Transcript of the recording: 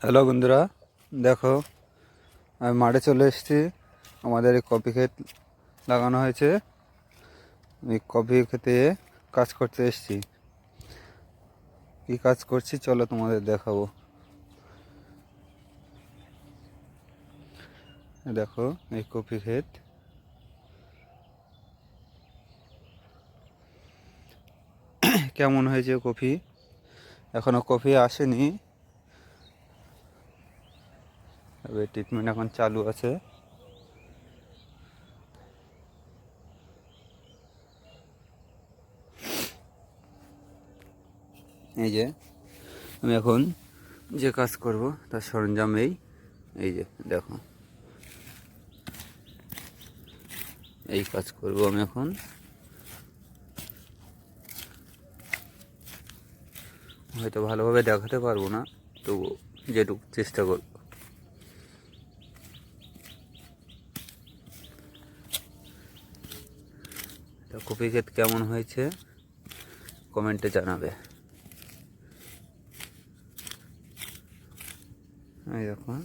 Hello বন্ধুরা, দেখো আমি মাঠে চলে এসেছি। আমাদের এই কফি ক্ষেত লাগানো হয়েছে। এই কফি ক্ষেতে কাজ করতে এসেছি। কী কাজ করছি চলো তোমাদের দেখাবো। দেখো এই কফি ক্ষেত, কেমন হয়েছে কফি। এখনও কফি আসেনি, তবে ট্রিটমেন্ট এখন চালু আছে। এই যে আমি এখন যে কাজ করব তার সরঞ্জাম এই যে দেখো, এই কাজ করব আমি এখন। হয়তো ভালোভাবে দেখাতে পারবো না, তবু যেটুকু চেষ্টা করব। তা কফি ক্ষেত কেমন হয়েছে কমেন্টে জানাবে। এই দেখুন।